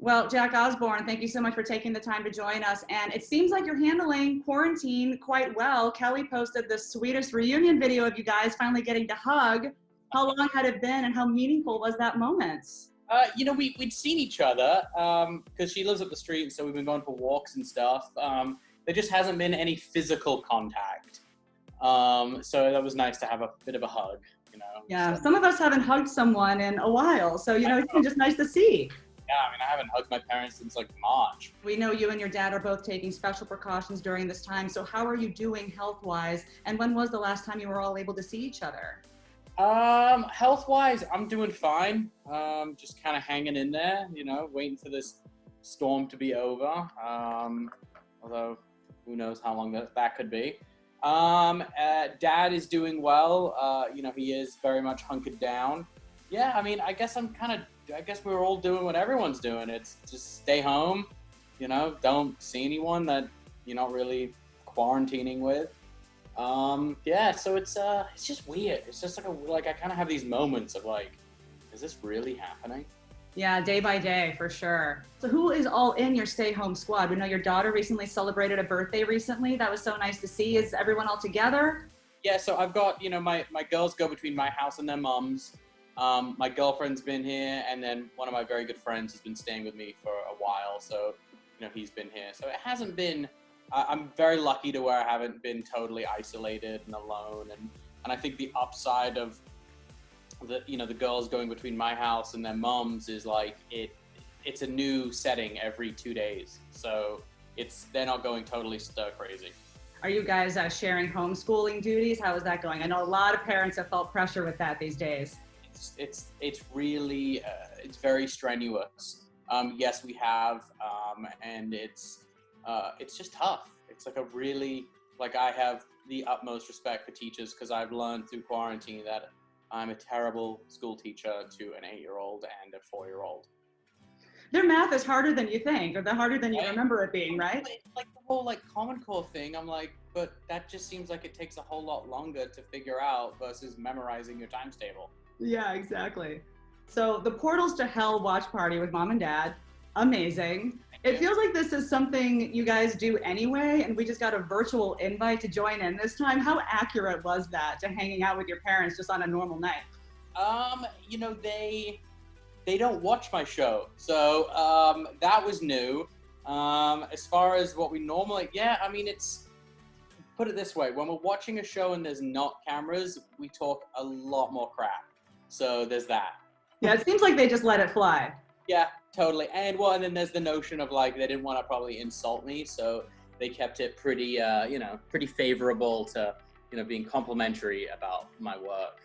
Well, Jack Osbourne, thank you so much for taking the time to join us. And it seems like you're handling quarantine quite well. Kelly posted the sweetest reunion video of you guys finally getting to hug. How long had it been and how meaningful was that moment? We'd seen each other because she lives up the street, so we've been going for walks and stuff. There just hasn't been any physical contact. So that was nice to have a bit of a hug, Yeah, So, some of us haven't hugged someone in a while, so it's been just nice to see. yeah, I haven't hugged my parents since like March. We know you and your dad are both taking special precautions during this time, so how are you doing health-wise, and when was the last time you were all able to see each other? Health-wise, I'm doing fine. Just kind of hanging in there, waiting for this storm to be over. Although, who knows how long that could be. Dad is doing well. He is very much hunkered down. Yeah, I guess we're all doing what everyone's doing. It's just stay home, don't see anyone that you're not really quarantining with. So it's just weird. It's just like I kind of have these moments of like, is this really happening? Yeah, day by day, for sure. So who is all in your stay-home squad? We know your daughter recently celebrated a birthday recently. That was so nice to see. Is everyone all together? Yeah, so I've got, my girls go between my house and their mums. My girlfriend's been here, and then one of my very good friends has been staying with me for a while. So, he's been here. So it hasn't been, I'm very lucky to where I haven't been totally isolated and alone. And I think the upside of the girls going between my house and their mums is like it's a new setting every 2 days, so they're not going totally stir crazy. Are you guys sharing homeschooling duties? How is that going? I know a lot of parents have felt pressure with that these days. It's really it's very strenuous. Yes, we have, and it's just tough. It's I have the utmost respect for teachers because I've learned through quarantine that I'm a terrible school teacher to an 8-year-old and a 4-year-old. Their math is harder than you think, or harder than you remember it being, right? Like the whole Common Core thing, I'm like, but that just seems like it takes a whole lot longer to figure out versus memorizing your times table. Yeah, exactly. So the Portals to Hell watch party with mom and dad, amazing. It feels like this is something you guys do anyway, and we just got a virtual invite to join in this time. How accurate was that to hanging out with your parents just on a normal night? They don't watch my show, so that was new. As far as what we normally, it's, put it this way, when we're watching a show and there's not cameras, we talk a lot more crap. So there's that. Yeah, it seems like they just let it fly. Yeah, totally. And then there's the notion of they didn't want to probably insult me, so they kept it pretty, pretty favorable to, being complimentary about my work.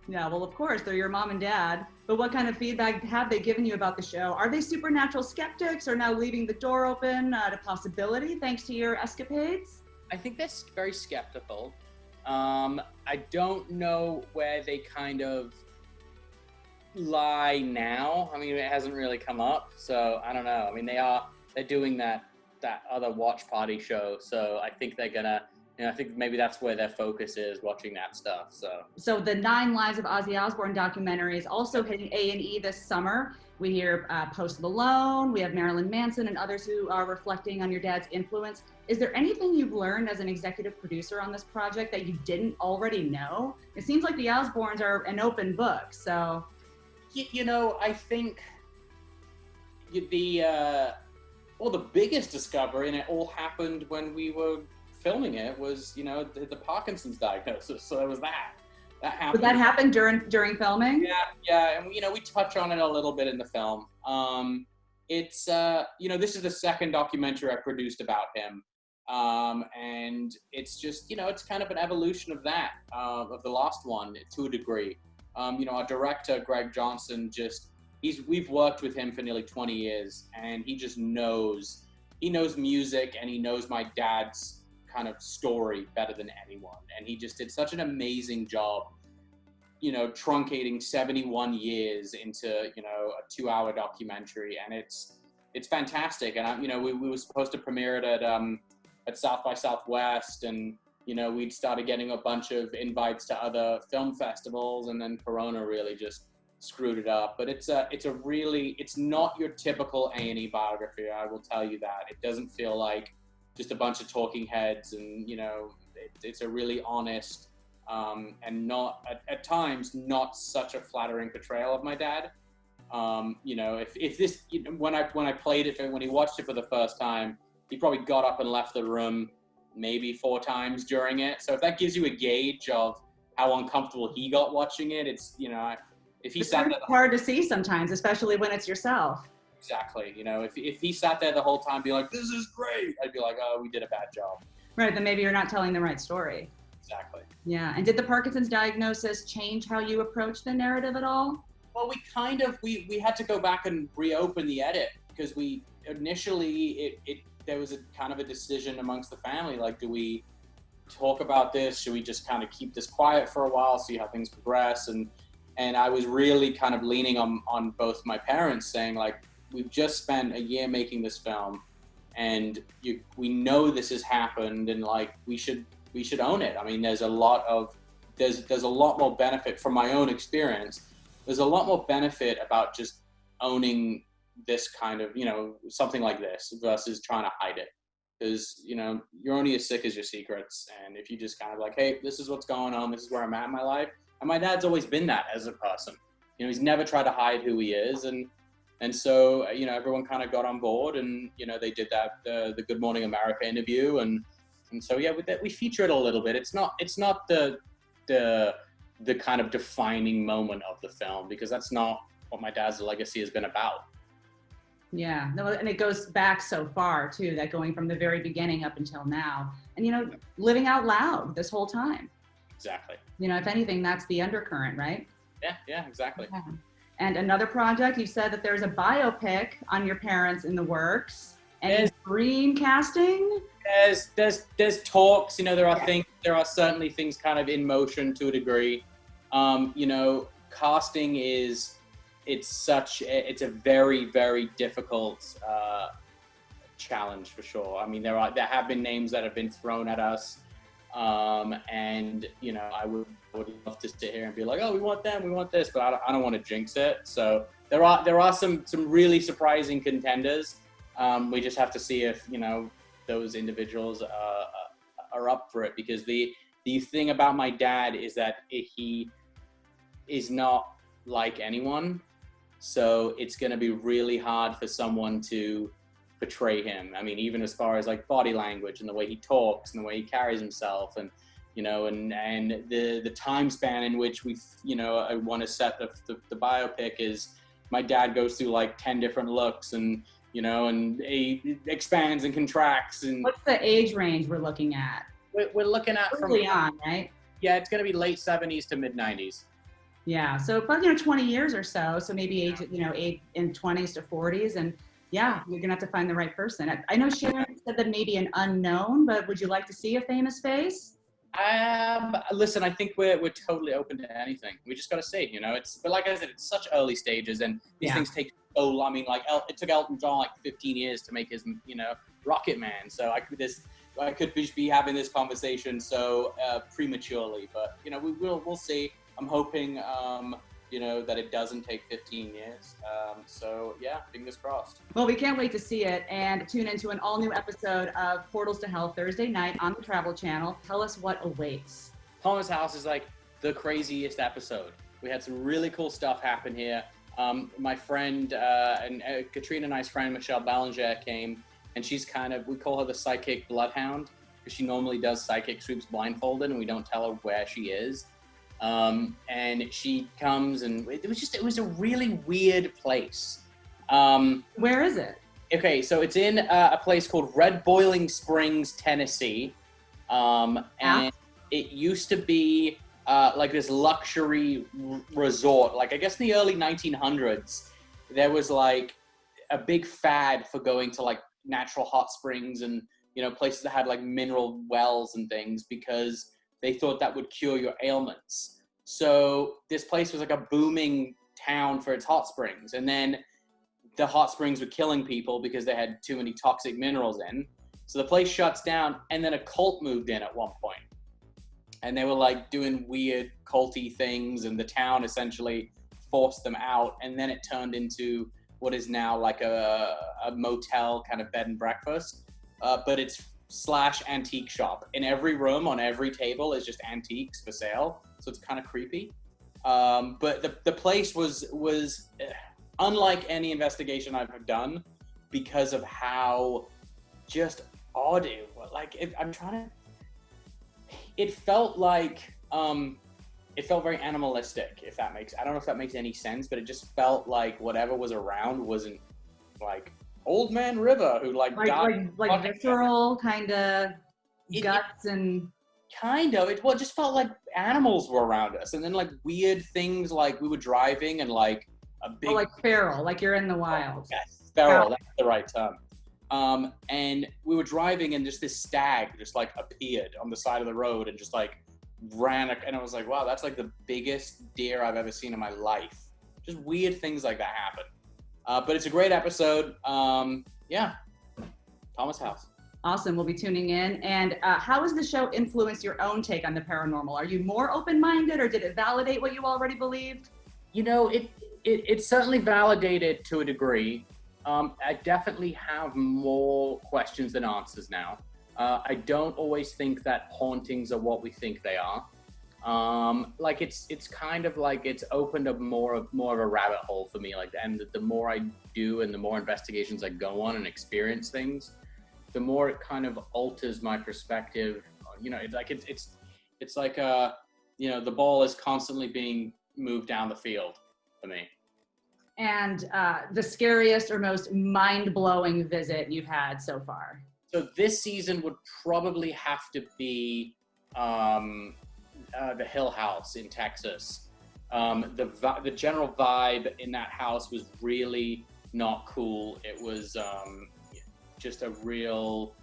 Yeah, well, of course, they're your mom and dad. But what kind of feedback have they given you about the show? Are they supernatural skeptics or now leaving the door open to possibility thanks to your escapades? I think they're very skeptical. I don't know where they kind of lie now. It hasn't really come up, so I don't know. They're doing that other watch party show, so I think they're gonna, I think maybe that's where their focus is, watching that stuff. So the 9 Lives of Ozzy Osbourne documentary is also hitting A&E this summer. We hear Post Malone, we have Marilyn Manson and others who are reflecting on your dad's influence. Is there anything you've learned as an executive producer on this project that you didn't already know? It seems like the Osbournes are an open book, so. I think the biggest discovery, and it all happened when we were filming it, was, the Parkinson's diagnosis. So it was that happened. Did that happen during filming? Yeah. And, we touch on it a little bit in the film. It's, this is the second documentary I produced about him. And it's just, it's kind of an evolution of that, of the last one to a degree. Our director, Greg Johnson, we've worked with him for nearly 20 years, and he just knows music, and he knows my dad's kind of story better than anyone. And he just did such an amazing job, truncating 71 years into, a 2-hour documentary. And it's fantastic. And, we were supposed to premiere it at South by Southwest, and we'd started getting a bunch of invites to other film festivals, and then Corona really just screwed it up. But it's not your typical A&E biography. I will tell you that. It doesn't feel like just a bunch of talking heads, and it's a really honest and not at times not such a flattering portrayal of my dad. If this, when I played it, when he watched it for the first time, he probably got up and left the room maybe 4 times during it. So if that gives you a gauge of how uncomfortable he got watching it, it's, if he sat there. It's hard to see sometimes, especially when it's yourself. Exactly. If he sat there the whole time, be like, "This is great," I'd be like, "Oh, we did a bad job." Right. Then maybe you're not telling the right story. Exactly. Yeah. And did the Parkinson's diagnosis change how you approach the narrative at all? Well, we had to go back and reopen the edit because we initially there was a kind of a decision amongst the family, like, do we talk about this? Should we just kind of keep this quiet for a while, see how things progress? And I was really kind of leaning on both my parents, saying, like, we've just spent a year making this film, and we know this has happened, and like we should own it. I mean, there's a lot more benefit from my own experience. There's a lot more benefit about just owning this kind of, something like this versus trying to hide it. Because, you're only as sick as your secrets. And if you just kind of like, hey, this is what's going on, this is where I'm at in my life. And my dad's always been that as a person. He's never tried to hide who he is. And so, everyone kind of got on board, and, they did that, the Good Morning America interview. And so, yeah, we feature it a little bit. It's not the kind of defining moment of the film, because that's not what my dad's legacy has been about. Yeah, no, and it goes back so far too, that going from the very beginning up until now, and living out loud this whole time. Exactly. If anything, that's the undercurrent, right? Yeah, exactly. Yeah. And another project, you said that there's a biopic on your parents in the works, and dream casting. There's talks. There are things. There are certainly things kind of in motion to a degree. Casting it's a very, very difficult challenge for sure. I mean, there have been names that have been thrown at us, and I would love to sit here and be like, oh, we want them, we want this, but I don't want to jinx it. So there are some really surprising contenders. We just have to see if those individuals are up for it, because the thing about my dad is that he is not like anyone. So it's going to be really hard for someone to portray him. I mean, even as far as like body language and the way he talks and the way he carries himself, and and the time span in which I want to set the biopic is my dad goes through like 10 different looks, and and he expands and contracts. And what's the age range we're looking at? We're looking at early on, right? Yeah, it's going to be late 70s to mid 90s. Yeah, so about 20 years or so. So maybe age in 20s to 40s, and yeah, you're gonna have to find the right person. I know Sharon said that maybe an unknown, but would you like to see a famous face? Listen, I think we're totally open to anything. We just got to see, but like I said, it's such early stages, and these things take so long. I mean, like it took Elton John like 15 years to make his Rocket Man. So I could be having this conversation so prematurely, but we'll see. I'm hoping, that it doesn't take 15 years. So yeah, fingers crossed. Well, we can't wait to see it, and tune into an all new episode of Portals to Hell Thursday night on the Travel Channel. Tell us what awaits. Palmer's House is like the craziest episode. We had some really cool stuff happen here. My friend, and Katrina and I's friend, Michelle Ballinger, came, and she's we call her the psychic bloodhound, because she normally does psychic sweeps blindfolded, and we don't tell her where she is. And she comes, and it was a really weird place. Where is it? Okay, so it's in a place called Red Boiling Springs, Tennessee. And it used to be like this luxury resort. Like, I guess in the early 1900s, there was like a big fad for going to like natural hot springs and, places that had like mineral wells and things, because they thought that would cure your ailments. So this place was like a booming town for its hot springs. And then the hot springs were killing people because they had too many toxic minerals in. So the place shuts down, and then a cult moved in at one point. And they were like doing weird culty things, and the town essentially forced them out, and then it turned into what is now like a motel kind of bed and breakfast, but it's / antique shop. In every room, on every table is just antiques for sale, so it's kind of creepy. But the place was unlike any investigation I've done because of how just odd it was. Like, it felt like, it felt very animalistic, if that makes, I don't know if that makes any sense, but it just felt like whatever was around wasn't like Old Man River, who like died. Like visceral kind of guts and... Kind of. It just felt like animals were around us, and then like weird things, like we were driving and like a big... Oh, like feral, like you're in the wild. Yes, feral, that's the right term. And we were driving and just this stag just like appeared on the side of the road and just like ran, and I was like, wow, that's like the biggest deer I've ever seen in my life. Just weird things like that happen. But it's a great episode. Yeah, Thomas House. Awesome. We'll be tuning in. And how has the show influenced your own take on the paranormal? Are you more open-minded, or did it validate what you already believed? You know, it certainly validated to a degree. I definitely have more questions than answers now. I don't always think that hauntings are what we think they are. Like it's kind of like it's opened up more of a rabbit hole for me. Like, and the more I do and the more investigations I go on and experience things, the more it kind of alters my perspective. You know, it's like you know, the ball is constantly being moved down the field for me. And the scariest or most mind-blowing visit you've had so far? So this season would probably have to be the Hill House in Texas. The general vibe in that house was really not cool. It was just a real...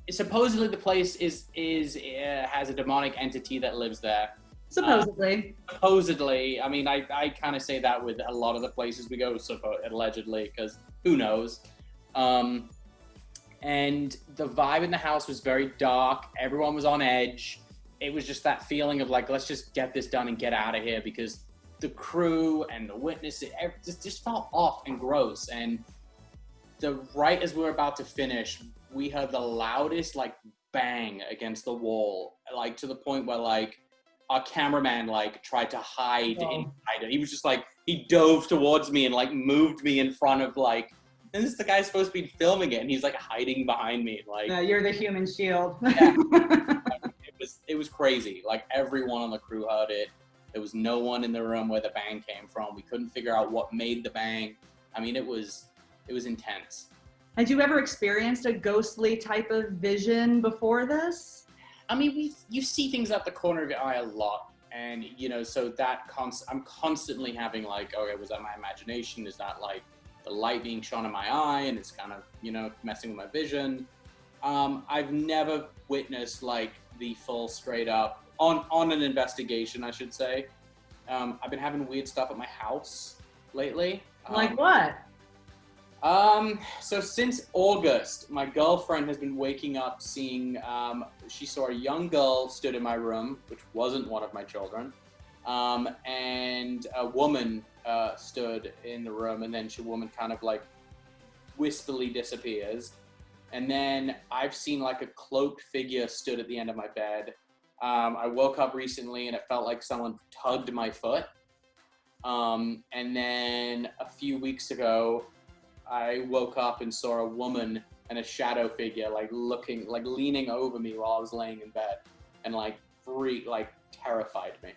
Supposedly the place has a demonic entity that lives there. Supposedly. I mean, I kind of say that with a lot of the places we go, allegedly, because who knows. And the vibe in the house was very dark. Everyone was on edge. It was just that feeling of like, let's just get this done and get out of here, because the crew and the witnesses just felt off and gross. And right as we were about to finish, we heard the loudest like bang against the wall, like to the point where like our cameraman like tried to hide inside it. He was just like, he dove towards me and like moved me in front of like, and this is the guy supposed to be filming it, and he's like hiding behind me. Like, you're the human shield. Yeah. It was crazy. Like everyone on the crew heard it. There was no one in the room where the bang came from. We couldn't figure out what made the bang. I mean, it was intense. Had you ever experienced a ghostly type of vision before this? I mean, you see things out the corner of your eye a lot, and you know, so that I'm constantly having like, okay, was that my imagination? Is that like the light being shone in my eye and it's kind of, you know, messing with my vision? I've never witnessed like the full straight up on an investigation, I should say. I've been having weird stuff at my house lately. Like what? So since August, my girlfriend has been waking up seeing, she saw a young girl stood in my room, which wasn't one of my children, and a woman stood in the room, and then the woman kind of like wispily disappears. And then I've seen like a cloaked figure stood at the end of my bed. I woke up recently and it felt like someone tugged my foot. And then a few weeks ago, I woke up and saw a woman and a shadow figure like looking, like leaning over me while I was laying in bed, and like terrified me.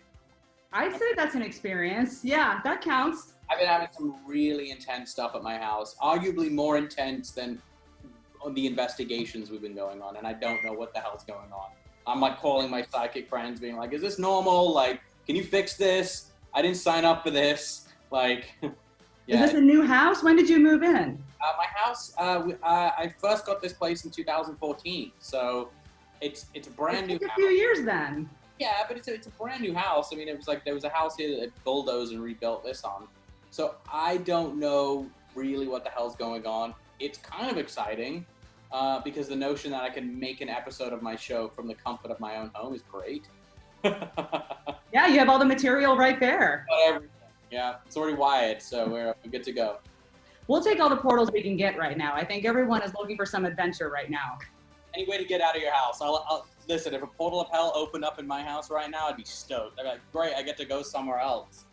I'd say that's an experience. Yeah, that counts. I've been having some really intense stuff at my house, arguably more intense than on the investigations we've been going on, and I don't know what the hell's going on. I'm like calling my psychic friends being like, is this normal? Like, can you fix this? I didn't sign up for this. Like, yeah. Is this a new house? When did you move in? My house, I first got this place in 2014, so it's a brand new house. A few years then. Yeah, but it's a brand new house. I mean, it was like there was a house here that bulldozed and rebuilt this on. So I don't know really what the hell's going on. It's kind of exciting because the notion that I can make an episode of my show from the comfort of my own home is great. Yeah, you have all the material right there. Everything. Yeah, it's already wired, so we're good to go. We'll take all the portals we can get right now. I think everyone is looking for some adventure right now. Any way to get out of your house. I'll listen, if a portal of hell opened up in my house right now, I'd be stoked. I'd be like, great, I get to go somewhere else.